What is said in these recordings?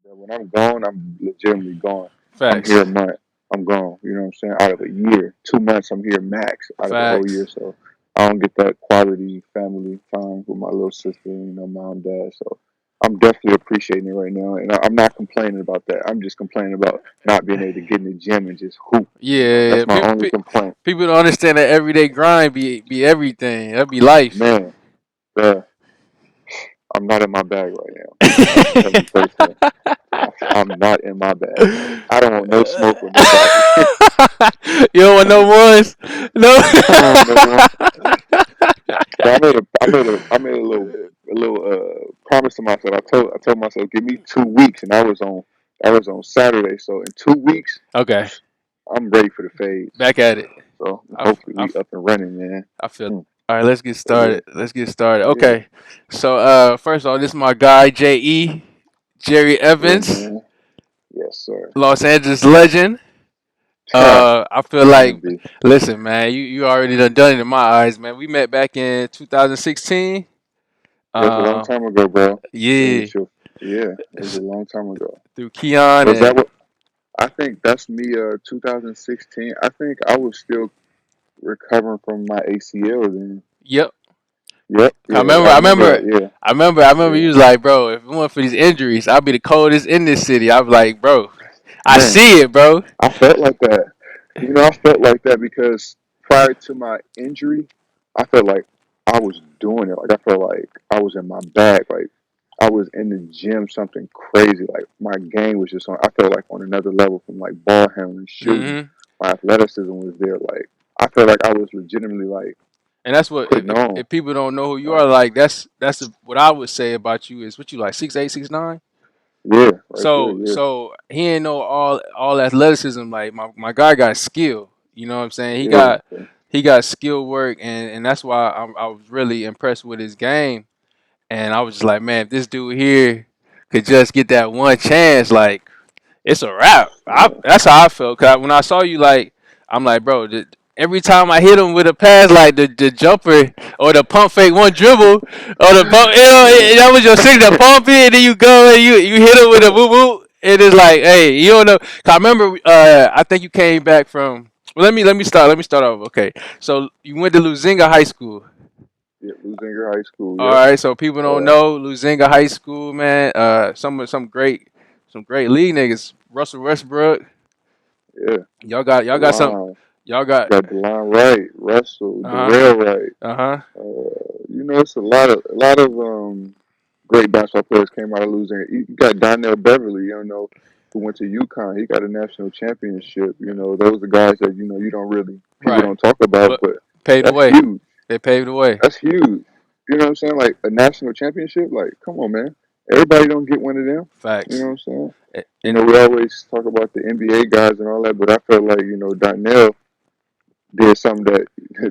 that when I'm gone, I'm legitimately gone. I'm Facts. here a month, I'm gone. You know what I'm saying? Out of a year, 2 months, I'm here max out of a whole Facts. year. So I don't get that quality family time with my little sister, mom, dad. So I'm definitely appreciating it right now, and I'm not complaining about that. I'm just complaining about not being able to get in the gym and just hoop. Yeah, That's my only complaint, people don't understand that everyday grind be everything. That'd be life. man. Bruh, I'm not in my bag right now. Let me first say, I'm not in my bag. I don't want no smoke with nobody. You don't want no ones? No. I don't want no one. So I made a little promise to myself. I told myself, give me 2 weeks, and I was on Saturday. So in 2 weeks, Okay, I'm ready for the fades. back at it. So I, f- hopefully I, we f- up and running, man. I feel. Mm. All right, let's get But yeah, started. Let's get started. yeah, Okay, so first of all, this is my guy J.E. Jerry yeah, Evans, man. Yes, sir. Los Angeles legend. I feel like, Can be. listen, man, you already done it in my eyes, man. We met back in 2016. That's a long Uh, time ago, bro. It yeah, was your, yeah, it was a long time ago. through Keon Was that and what? I think that's me. 2016. I think I was still recovering from my ACL then. yep. Yep. I Yeah. remember, I I remember remember, that. Yeah. I remember you Yeah. was like, bro, if it weren't for these injuries, I'd be the coldest in this city. I was like, bro, I Man, see it, bro. I felt like that. I felt like that because prior to my injury, I felt like I was doing it. Like I felt like I was in my bag. Like I was in the gym, something crazy. Like my game was just on. I felt like on another level from like ball handling, shooting. Hmm. My athleticism was there. Like I felt like I was legitimately like And that's what putting on. if people don't know who you Like are, like that's what I would say about you is what you like 6'8", 6'9". yeah, right there. Yeah, So he ain't know all athleticism. Like my guy got skill. You know what I'm saying? yeah. So, He got skill work, and that's why I was really impressed with his game. And I was just like, man, if this dude here could just get that one chance, like it's a wrap. yeah. That's how I felt. Cause when I saw you, like, I'm like, bro, every time I hit him with a pass, like the jumper or the pump fake, one dribble or the bump, Yeah. that was your signature, pump it, and then you go and you hit him with a woo woo. It is like, hey, you don't know. 'Cause I remember, I think you came back from. Well, let me start off. Okay, so you went to Luzinga High School. Yeah, Lusinger High School. All Yep. right, so people don't Uh, know Luzinga High School, man. Some great league niggas. Russell Westbrook. yeah. Y'all got some. Delon. Y'all got. Got Delon Wright, Russell, Uh huh. Darrell Wright. Uh huh. It's a lot of great basketball players came out of losing. You got Donnell Beverly, who went to UConn. He got a national championship. Those are the guys that you don't really people Right. don't talk about, But but paved the that's way. huge. They paved the way. That's huge. You know what I'm saying? Like a national championship. Like, come on, man. Everybody don't get one of them. You know Facts. what I'm saying? And We always talk about the NBA guys and all that, but I felt like Donnell did something that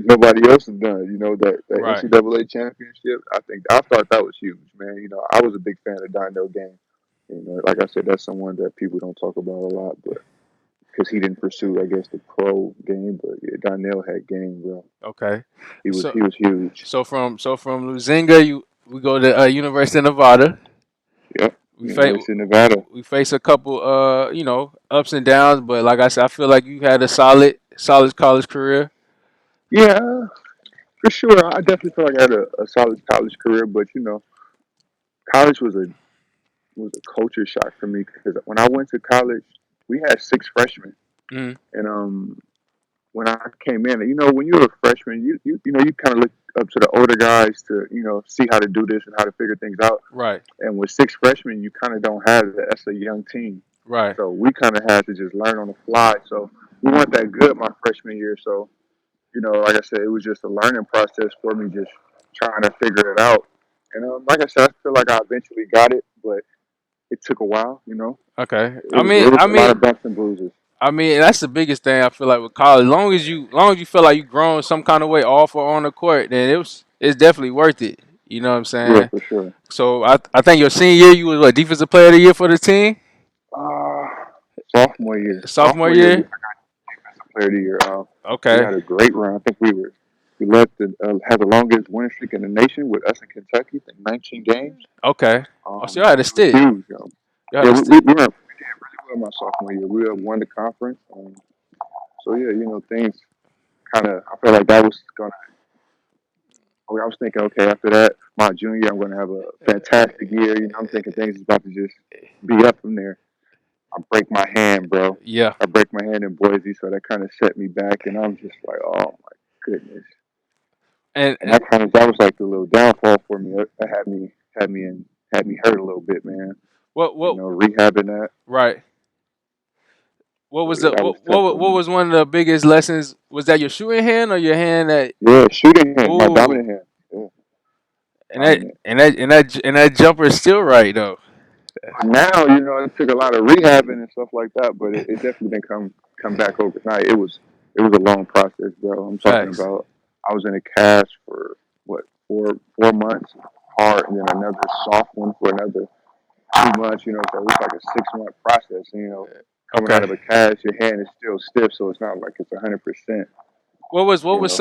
nobody else has done. That right. NCAA championship. I thought that was huge, man. I was a big fan of Donnell Game. Like I said, that's someone that people don't talk about a lot, but because he didn't pursue, I guess, the pro game. But yeah, Donnell had game, bro. Okay. He was So he was huge. from Luzinga, we go to University of Nevada. Yep. We face University of Nevada. we face a couple ups and downs, but like I said, I feel like you had a solid college career. Yeah, for sure. I definitely feel like I had a solid college career, but college was a culture shock for me because when I went to college, we had six freshmen, Mm, and when I came in, when you're a freshman, you kind of look up to the older guys to see how to do this and how to figure things out. right. And with six freshmen, you kind of don't have that. That's a young team, Right. so we kind of had to just learn on the fly. So we weren't that good my freshman year. So like I said, it was just a learning process for me, just trying to figure it out. And like I said, I feel like I eventually got it, but it took a while. Okay. It was a lot of bumps and bruises. I mean, that's the biggest thing I feel like with college. Long as you feel like you grown some kind of way off or on the court, then it's definitely worth it. You know what I'm Yeah, saying? for sure. So I think your senior year you was what, defensive player of the year for the team? Uh, sophomore year. Sophomore Sophomore year, year? defensive player of the year. We Okay. had a great run. I think we had the longest winning streak in the nation with us in Kentucky. I think 19 games. Okay. Oh, so y'all Man, had a it was stick. huge. Y'all Yeah, had to we went really well my sophomore year. We won the conference. So yeah, things kind of. I felt like that was gonna. I was thinking, okay, after that, my junior year, I'm gonna have a fantastic year. I'm thinking things is about to just be up from there. I break my hand, bro. yeah. I break my hand in Boise, so that kind of set me back, and I'm just like, oh my goodness. And, And and that was like the little downfall for me. That had me hurt a little bit, man. what Rehabbing that. right. What So was yeah, the that was tough for what me. was one of the biggest lessons? Was that your shooting hand or your hand that Yeah, shooting hand, my ooh dominant hand. Yeah, and that dominant. and that jumper is still right though. Now, it took a lot of rehabbing and stuff like that, but it definitely didn't come back overnight. It was a long process, bro. I'm talking Facts. about I was in a cast for what 4 months hard, and then another soft one for another 2 months. So it was like a 6 month process. Coming out Okay. of a cast, your hand is still stiff, so it's not like it's 100%. And What was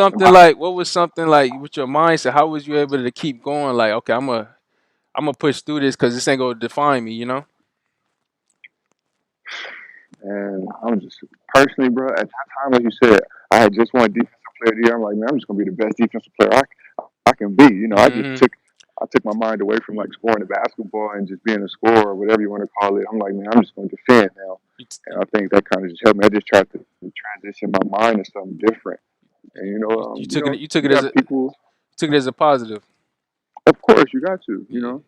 something like with your mindset? How was you able to keep going? Like, okay, I'm gonna push through this because this ain't gonna define me. You know. And I'm just personally, bro, at that time, like you said, I had just won defensive player of the year. I'm like, man, I'm just gonna be the best defensive player I can be. Hmm. I took my mind away from like scoring the basketball and just being a scorer or whatever you want to call it. I'm like, man, I'm just gonna defend now. You, And I think that kind of just helped me. I just tried to transition my mind to something different. And you took it. You took you it as got people. took it as a positive. Of course, you got to. Yeah.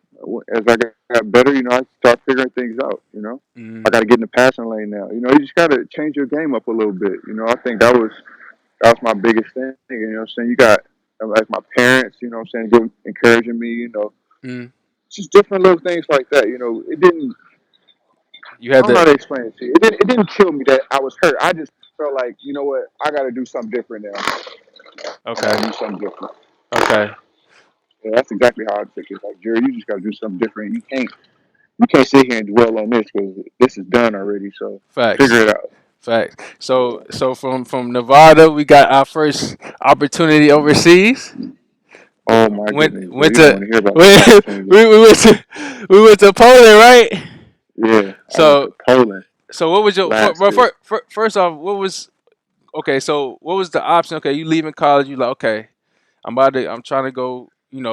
As I got better, I start figuring things out. I Hmm. got to get in the passing lane now. You just got to change your game up a little bit. I think that was my biggest thing. What I'm saying? You got like my parents, what I'm saying, encouraging me, Hmm. just different little things like that. It didn't, You I had don't know to. how to explain it to you. It didn't kill me that I was hurt. I just felt like, you know what, I got to do something different now. I got Okay. to do something different. Okay. Yeah, that's exactly how I took it. Like, Jerry, you just got to do something different. You can't sit here and dwell on this because this is done already. So Facts. figure it out. Facts. Yeah. So from Nevada, we got our first opportunity overseas. Oh my Went goodness, bro. went You don't to want to hear about this we, opportunity. we went to Poland, right? Yeah, I went So to Poland what was your last year. first off? What was okay? So what was the option? Okay, you leaving college, you like okay, I'm trying to go,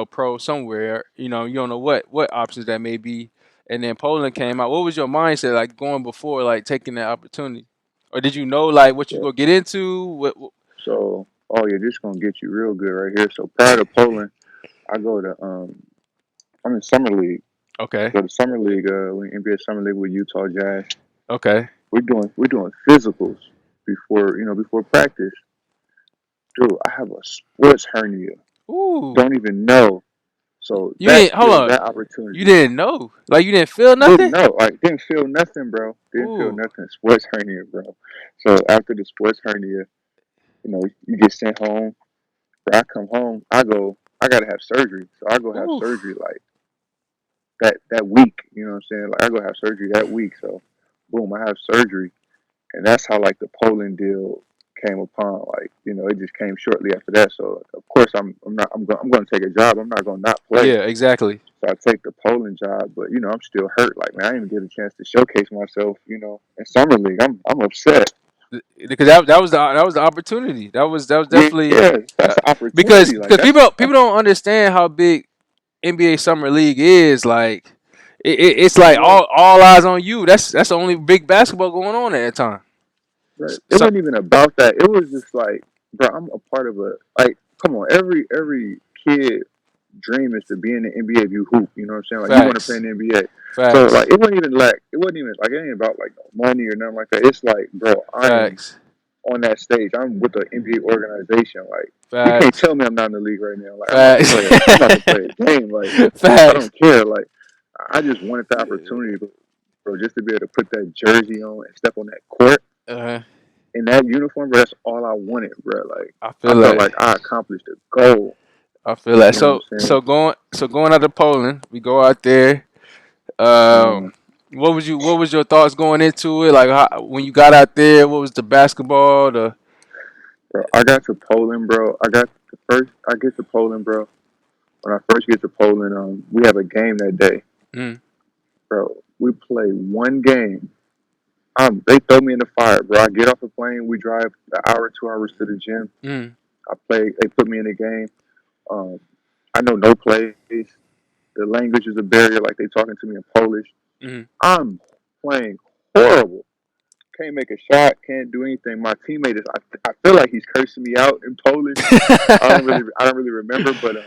pro somewhere. You don't know what options that may be. And then Poland came out. What was your mindset like going before like taking that opportunity? Or did you know like what you Yeah. go get into? What So, oh yeah, this gonna get you real good right here. So prior to Poland, I go to I'm in summer league. okay. Go to summer league, we NBA summer league with Utah Jazz. Okay. We're doing physicals before practice. Dude, I have a sports hernia. Ooh. Don't even know. So You that didn't hold killed on. that You opportunity. didn't know. Like you didn't feel Didn't nothing? know. Like didn't feel nothing, bro. Didn't feel Ooh. nothing. Sports hernia, bro. So after the sports hernia, you get sent home. Bro, I come home. I gotta have surgery. So I go have Ooh. surgery like that week. You know what I'm saying? Like I go have surgery that week. So boom, I have surgery, and that's how like the Poland deal came upon. Like it just came shortly after that. So of course I'm going to take a job. I'm not going to not play. Yeah, exactly. So I take the Poland job, but I'm still hurt. Like man, I didn't even get a chance to showcase myself. In summer league, I'm upset. Because that was the opportunity. That was definitely Yeah, that's uh, an because opportunity. Like because people don't understand how big NBA summer league is. Like it's like yeah, all eyes on you. That's the only big basketball going on at that time. right. It So wasn't even about that. It was just like, bro, I'm a part of a like. Come on, every kid dream is to be in the NBA if you hoop. You know what I'm saying? Like you want to play facts, in the NBA. So like facts, it wasn't even like it ain't about like no money or nothing like that. It's like, bro, I am facts, on that stage. I'm with the NBA organization. Like you can't facts, tell me I'm not in the league right now. Like facts, I'm about to play a game. Like I facts. don't care. Like I just wanted the opportunity, bro, just to be able to put that jersey on and step on that court Uh, in that uniform, bro. That's all I wanted, bro. Like I I feel felt like like I accomplished a goal. I feel like You know what I'm saying? so going out to Poland, we go out there. Um, Man, what was your thoughts going into it? Like when you got out there, what was the basketball? The bro, I got to Poland, bro. I get to Poland, bro. When I first get to Poland, we have a game that day, mm, bro. We play one game. They throw me in the fire, bro. I get off the plane. We drive an hour, 2 hours to the gym. Mm. I play. They put me in the game. Um, I know no plays. The language is a barrier. Like they talking to me in Polish. Mm. I'm playing horrible. Can't make a shot. Can't do anything. My teammate is. I feel like he's cursing me out in Polish. I don't really remember, but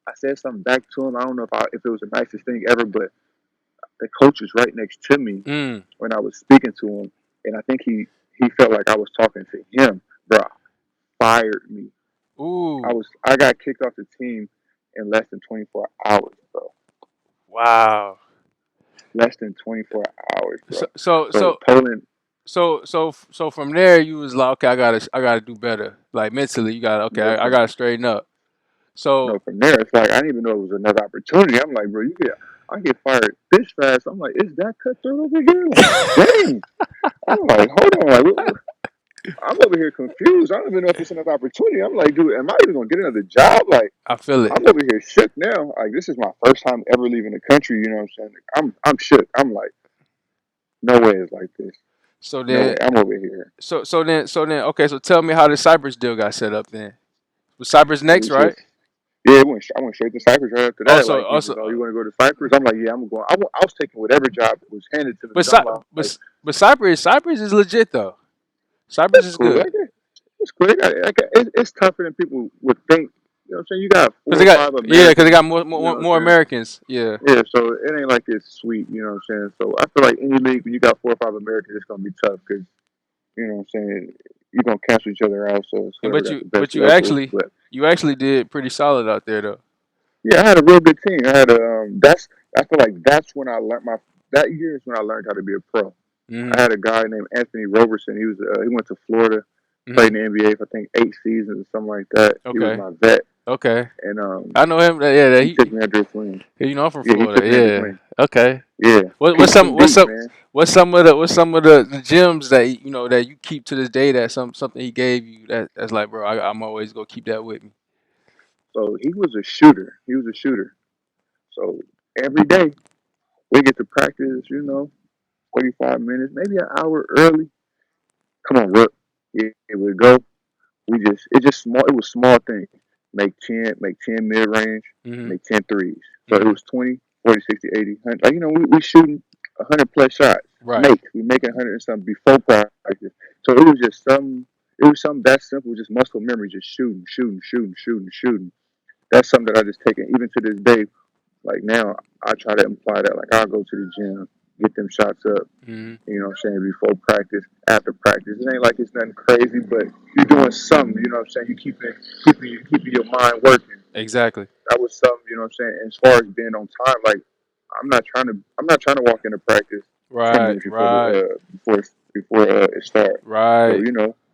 I said something back to him. I don't know if it was the nicest thing ever, but the coach was right next to me Mm. when I was speaking to him, and I think he felt like I was talking to him. Bro, fired me. Ooh. I got kicked off the team in less than 24 hours, bro. Wow. Less than 24 hours, bro. So so So so Poland, so from there you was like, okay, I gotta do better. Like mentally, you got okay, bro, I gotta straighten up. So from there, it's like I didn't even know it was another opportunity. I'm like, bro, I get fired this fast. I'm like, is that cutthroat over here? Like, dang. I'm like, hold on, like, I'm over here confused. I don't even know if it's another opportunity. I'm like, dude, am I even gonna get another job? Like, I feel it. I'm over here shook now. Like, this is my first time ever leaving the country. You know what I'm saying? I'm shook. I'm like, no way it's like this. So No then way. I'm over here. so then okay, so tell me how the Cypress deal got set up then. Was Cypress It next, was right? just, yeah. I went straight to Cyprus right after that. Also Like, he also just, oh, you want to go to Cyprus? I'm like, yeah, I'm going. I was taking whatever job was handed to me. but I'm like, but Cypress is legit though. Cypress that's is cool. good. Like, it's cool. It's tougher than people would think. You know what I'm saying? You got Cause four they or got five yeah, cause they Americans. got more You know more, what I'm more saying? Americans. Yeah. Yeah, so it ain't like it's sweet, you know what I'm saying? So I feel like any league, when you got four or five Americans, it's going to be tough because, you know what I'm saying, you're going to cancel each other out, so it's And whoever but got you the best but you locals. actually But you actually did pretty solid out there though. yeah, I had a real good team. I feel like that's when I learned that year is when I learned how to be a pro. I Mhm. had a guy named Anthony Roberson. He went to Florida, played Mhm. in the NBA for I think 8 seasons or something like that. He was Okay. my vet, Okay. and I know him. Yeah, he took me under his wing. you know I'm from Yeah, he Florida. took me under his Yeah. wing. Okay. Yeah, What's he deep, man. what's some of the gems that you know that you keep to this day that something he gave you that's like bro I'm always gonna keep that with me. So he was a shooter. He was a shooter. So every day we get to practice, 45 minutes, maybe an hour early. Come on, work. Yeah, we go. It just small. It was small things. Make 10 mid range, Mhm. make 10 threes. So it Mhm. was 20, 40, 60, 80, 100. Like, we shooting 100 plus shots. Right. We making 100 and something before practice. So it was just it was something that simple, just muscle memory, just shooting, shooting, shooting, shooting, shooting. That's something that I just taken even to this day. Like now, I try to imply that. Like I'll go to the gym, get them shots up. Mhm. You know what I'm saying? Before practice, after practice. It ain't like it's nothing crazy, but you're doing something. You know what I'm saying? You keeping your mind working. Exactly. That was something. You know what I'm saying? As far as being on time, like I'm not trying to walk into practice 10 minutes before Right. it starts. So Right.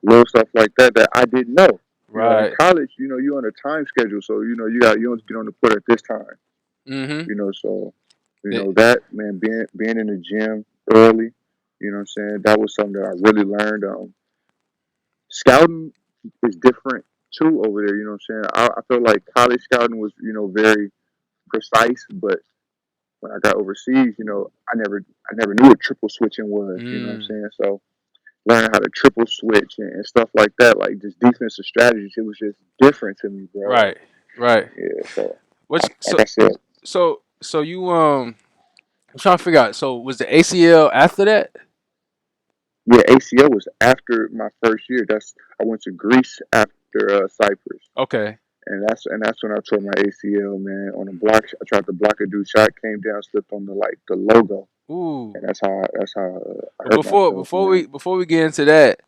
little stuff like that that I didn't know. In Right. college, you're on a time schedule, so you don't get on the court at this time. Mhm. So It, that man being in the gym early, you know what I'm saying, that was something that I really learned. Scouting is different too over there. You know what I'm saying. I feel like college scouting was very precise, but when I got overseas, I never knew what triple switching was. You know what I'm mm, saying. So learning how to triple switch and stuff like that, like just defensive strategies, it was just different to me, bro. Like right. Right. yeah, so What's like I said, so you I'm trying to figure out. So was the ACL after that? yeah, ACL was after my first year. I went to Greece after Cyprus, Okay. and that's when I tore my ACL, man. On a block, I tried to block a dude shot, came down, slipped on the logo, Ooh. and that's how I But hurt myself, man. before we get into that,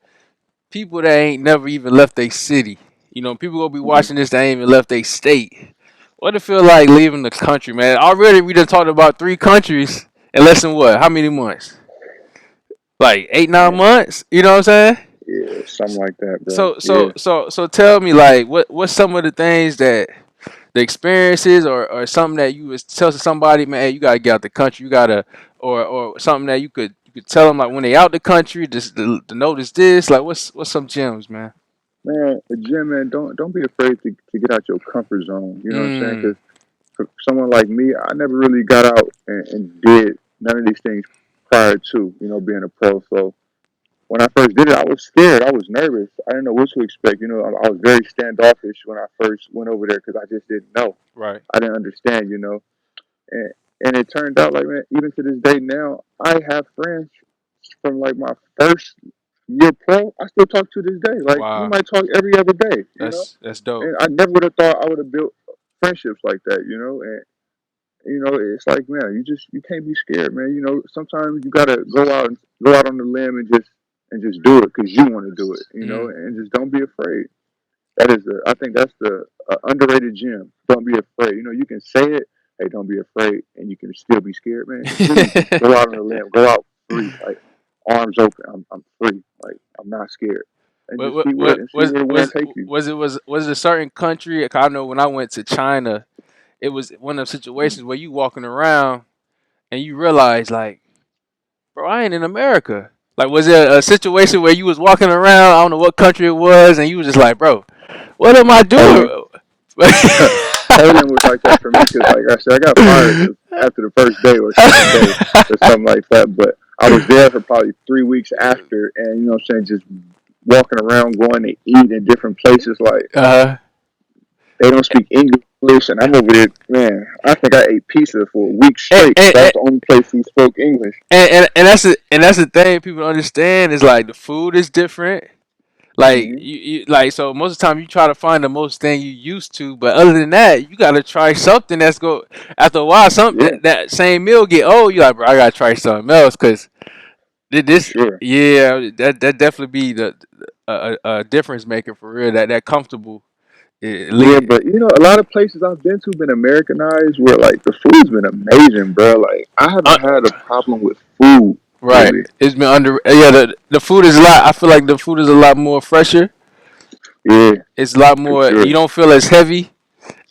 people that ain't never even left their city, you know, people gonna be Hmm. watching this that ain't even left their state. What it feel like leaving the country, man? Already we done talked about 3 countries in less than what? How many months? Like 8, 9 months? You know what I'm saying? Yeah, something like that, bro. Yeah, So tell me like what's some of the things that the experiences or something that you would tell to somebody, man, hey, you gotta get out the country, you gotta or something that you could tell them like when they out the country, just to notice this, like what's some gems, man. man. The gym, man. Don't be afraid to get out your comfort zone. You know what I'm saying? Mm. Because for someone like me, I never really got out and did none of these things prior to being a pro. So when I first did it, I was scared. I was nervous. I didn't know what to expect. I was very standoffish when I first went over there because I just didn't know. Right. I didn't understand. And and it turned out like, man, even to this day now, I have friends from like my first year pro. I still talk to this day. Like we Wow. might talk every other day. That's dope. And I never would have thought I would have built friendships like that. And it's like, man, you can't be scared, man. Sometimes you gotta go out on the limb and just do it because you want to do it. Mm. And just don't be afraid. I think that's the underrated gem. Don't be afraid. You can say it. Hey, don't be afraid, and you can still be scared, man. Just really just go out on the limb. Go out free, like arms open. I'm free. Like I'm not scared, and What just what what see where the wind take you. was it a certain country? 'Cause I know when I went to China, it was one of the situations where you walking around and you realize like, bro, I ain't in America. Like, was there a situation where you was walking around? I don't know what country it was, and you was just like, bro, what am I Poland, doing? Poland was like that for me because, like I said, I got fired after the first day or second day or something like that. But I was there for probably 3 weeks after, and what I'm saying, just walking around, going to eat in different places. Like uh, they don't speak English, and I'm over there, man. I think I ate pizza for a week and, straight. and, That was and, the only place who spoke English. and that's the thing people don't understand is like the food is different. Like Hmm. like so most of the time you try to find the most thing you used to, but other than that, you gotta try something that's go after a while. Some Yeah, that same meal get old. You like, bro, I gotta try something else because for this, sure. yeah, that definitely be the a difference maker for real. That comfortable, Yeah, lead, but a lot of places I've been to been Americanized where like the food's been amazing, bro. Like I uh, haven't had a problem with food right. really. It's been under, yeah. The food is a lot. I feel like the food is a lot more fresher. Yeah, It's a lot for more. You sure. don't feel as heavy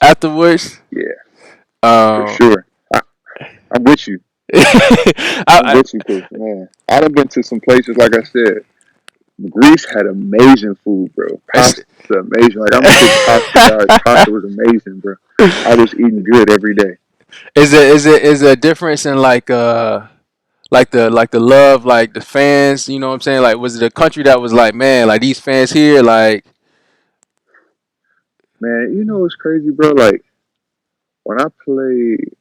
afterwards. Yeah, for Um, sure. I'm with you. I'm I, with you because man, I've been to some places like I said. Greece had amazing food, bro. it's, Pasta amazing. Like I'm a big pasta guy. Pasta was amazing, bro. I was eating good every day. is there a difference in like the love, like the fans, you know what I'm saying? Like was it a country that was like, man, like these fans here, like Man, what's crazy, bro? Like when I played,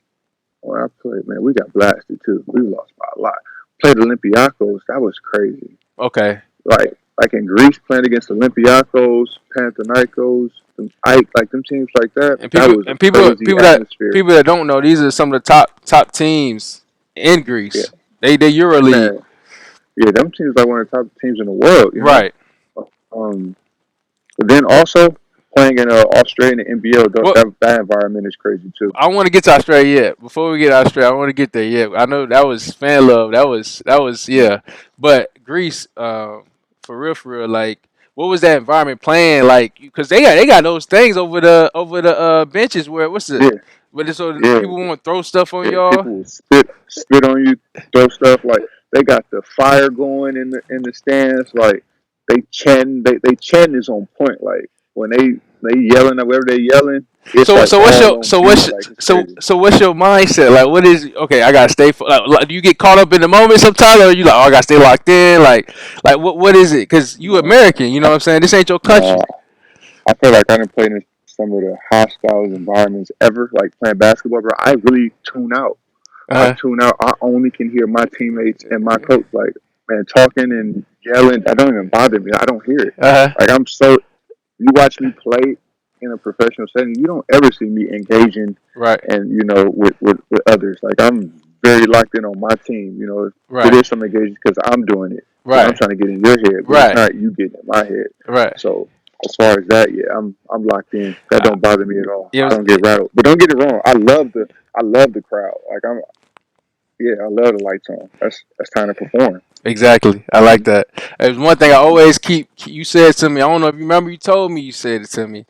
man, we got blasted too. We lost by a lot. Played Olympiacos. That was crazy. okay. Like in Greece, playing against Olympiacos, Panathinaikos, like them teams like that. And That people was a and people crazy people that atmosphere. people that don't know, these are some of the top teams in Yeah, Greece. They EuroLeague. man. Yeah, them teams like one of the top teams in the world. Right. Um, but then also playing in Australia and the NBL, What that environment is crazy too. I want to get to Australia yet. Before we get to Australia, I want to get there yet. I know that was fan love. That was yeah. But Greece, for real, like what was that environment playing like? Because they got those things over the benches where what's it? Yeah, But it's so yeah, people won't throw stuff on yeah. y'all. People will spit on you, throw stuff like they got the fire going in the stands. Like they chant is on point. Like when they yelling or whatever they yelling, it's So like so what's all your on so beat. what's Like it's so crazy. so what's your mindset? Like what is okay? I gotta stay. Do you get caught up in the moment sometimes, or you like, oh, I gotta stay locked in? Like what is it? Because you No, American, you know what I'm saying? This ain't your no. country. I feel like I didn't play in some of the hostile environments ever. Like playing basketball, bro. I really tune out. I Uh tune out. I only can hear my teammates and my coach, like, man, talking and yelling. That don't even bother me. I don't hear it. huh. Like I'm so. You watch me play in a professional setting, you don't ever see me engaging Right. and with others. Like I'm very locked in on my team. If it Right. is some engagement because I'm doing it because I'm Right. trying to get in your head, but it's Right. not you getting in my head. Right. So as far as that, yeah, I'm locked in. That Uh, don't bother me at all. it I was don't get rattled. But don't get it wrong. I love the crowd. Like yeah, I love the lights on. That's time to perform. exactly. I like Hmm. that. There's one thing I always keep. You said to me. I don't know if you remember. You told me you said it to me.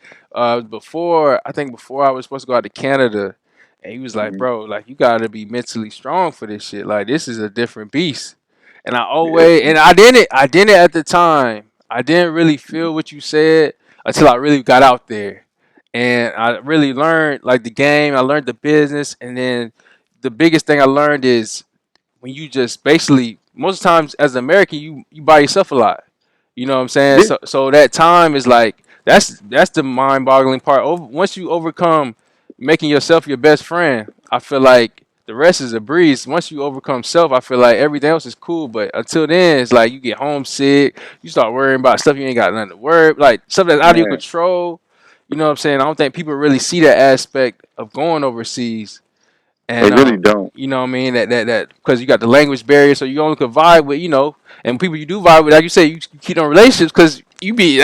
Before I think before I was supposed to go out to Canada, and he was like, Hmm. "Bro, like you gotta be mentally strong for this shit. Like this is a different beast." And Yeah. I didn't at the time. I didn't really feel what you said until I really got out there. and I really learned like the game. I learned the business, and then the biggest thing I learned is when you just basically most times as an American you by yourself a lot. You know what I'm saying? Yeah, So that time is like that's the mind boggling part. Once you overcome making yourself your best friend, I feel like the rest is a breeze. Once you overcome self, I feel like everything else is cool. But until then, it's like you get homesick. You start worrying about stuff you ain't got nothing to worry, like stuff that's out of your man, control. You know what I'm saying? I don't think people really see that aspect of going overseas they and really don't. you know what I mean that because you got the language barrier, so you only could vibe with and people you do vibe with, like you say, you keep on relationships because I'd be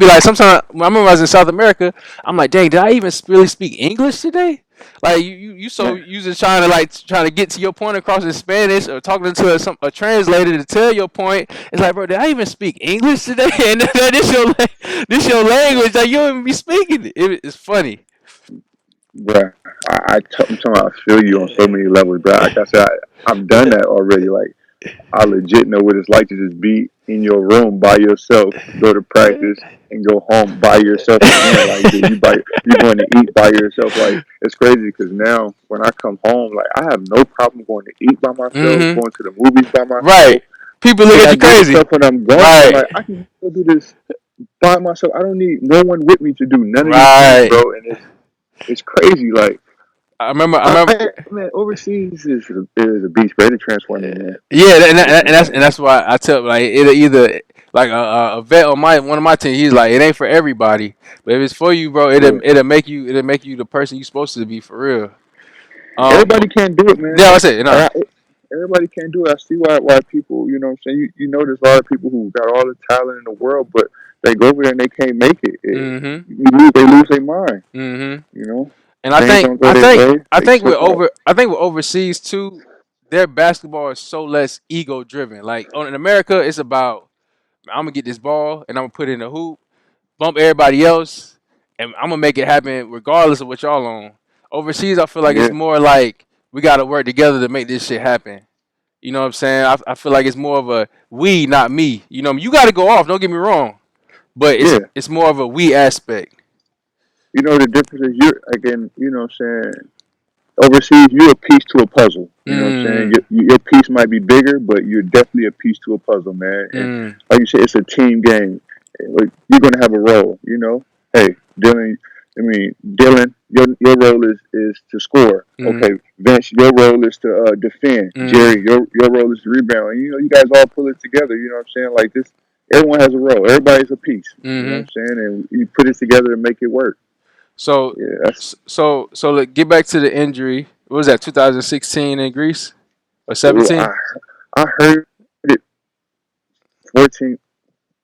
like sometimes when I remember I was in South America, I'm like, dang, did I even really speak English today? Like you so Man, using trying to get to your point across in Spanish or talking to a translator to tell your point. It's like, bro, did I even speak English today? And this your language that you don't even be speaking. It's funny. bruh, I'm talking about I feel you on so many levels, bro. Like I said, I've done that already. Like I legit know what it's like to just be in your room by yourself, go to practice, and go home by yourself again. Like dude, you going to eat by yourself. Like it's crazy because now when I come home, like I have no problem going to eat by myself, hmm going to the movies by Right. myself. People look And at I you know the crazy. stuff when I'm gone. I'm Right. like, I can go do this by myself. I don't need no one with me to do none of these things, Right. bro. And it's crazy. Like I remember. I remember. man, overseas is a beast, bro. It transformed me, man. Yeah, It and transformed me. that's why I tell like it either like a vet on my one of my team. He's like it ain't for everybody, but if it's for you, bro, Yeah. it'll make you the person you supposed to be for real. But Everybody can't do it, man. yeah, I said no. Everybody can't do it. I see why people, you know what I'm saying? You know there's a lot of people who got all the talent in the world, but they go over there and they can't make it. Mhm. They lose their mind, Mhm. you know? And Things don't go their way, they slip up. I think with overseas too, their basketball is so less ego driven. Like in America, it's about I'm gonna get this ball and I'm gonna put it in the hoop, bump everybody else, and I'm gonna make it happen regardless of what y'all on. Overseas, I feel like it's Yeah, more like we gotta work together to make this shit happen. You know what I'm saying? I feel like it's more of a we, not me. You know, you got to go off. Don't get me wrong, but yeah. it's more of a we aspect. You know the difference is you're again, you know what I'm saying? Overseas, you're a piece to a puzzle. You know what I'm saying? Mm, Your piece might be bigger, but you're definitely a piece to a puzzle, man. And mm, like you said, it's a team game. Like, you're gonna have a role. You know, hey, Dylan. I mean, Dylan, your role is to score. mm, Okay, Vince, your role is to defend. mm, Jerry, your role is to rebound. And, you know, you guys all pull it together. You know what I'm saying? Like this, everyone has a role. Everybody's a piece. You know what mm. I'm saying? And you put it together to make it work. So, Yeah, that's so look, get back to the injury. What was that? 2016 in Greece or ooh, 17? I heard it 14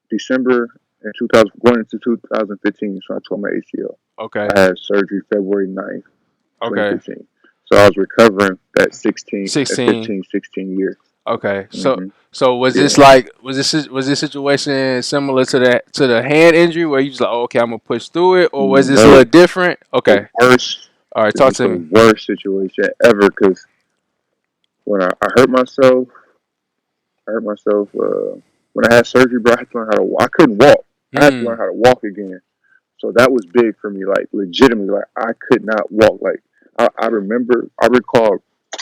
December in 2000, going into 2015. So I tore my ACL. Okay, I had surgery February 9th, okay, 2015. So I was recovering that 16. 15, 16 years. Okay, Hmm. so was this Yeah. like was this situation similar to the hand injury where you just like, oh, okay, I'm gonna push through it, or was this a No, little different? the Okay, worst. all right, This talk is to the me. worst situation ever because when I hurt myself, when I had surgery, bro, I had to learn how to walk. I couldn't walk. I had to learn Mm. how to walk again. So that was big for me, like legitimately. Like I could not walk. Like I recall,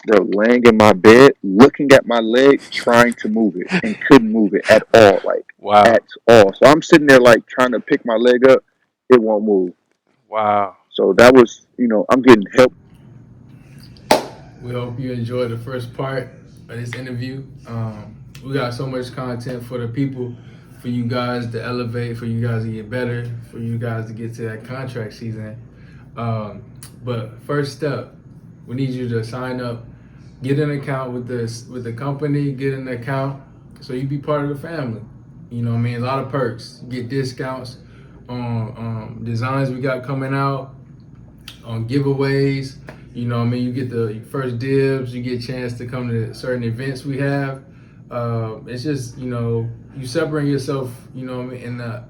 bro, laying in my bed, looking at my leg, trying to move it, and couldn't move it at all. Like Wow, at all. So I'm sitting there like trying to pick my leg up, it won't move. wow. So that was, I'm getting help. We hope you enjoyed the first part of this interview. We got so much content for the people, for you guys to elevate, for you guys to get better, for you guys to get to that contract season. Um, but first step, we need you to sign up, get an account with the company, get an account so you be part of the family. You know what I mean? A lot of perks. You get discounts on designs we got coming out, on giveaways. You know what I mean? You get the first dibs, you get a chance to come to certain events we have. It's just, you separate yourself, what I mean, in the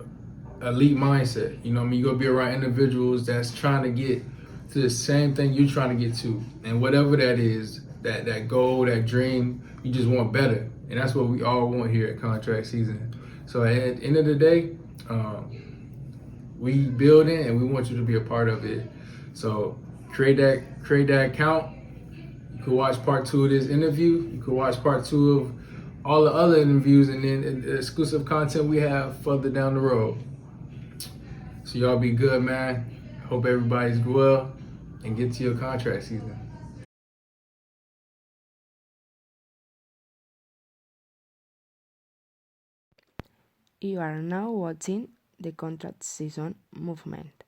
elite mindset. You know what I mean? You're gonna be around individuals that's trying to get to the same thing you're trying to get to. And whatever that is, that goal, that dream, you just want better. And that's what we all want here at contract season. So at the end of the day, um, We building, and we want you to be a part of it. So create that account. You can watch part two of this interview. You can watch part two of all the other interviews, and then the exclusive content we have further down the road. So y'all be good, man. Hope everybody's well and get to your contract season. You are now watching the contract season movement.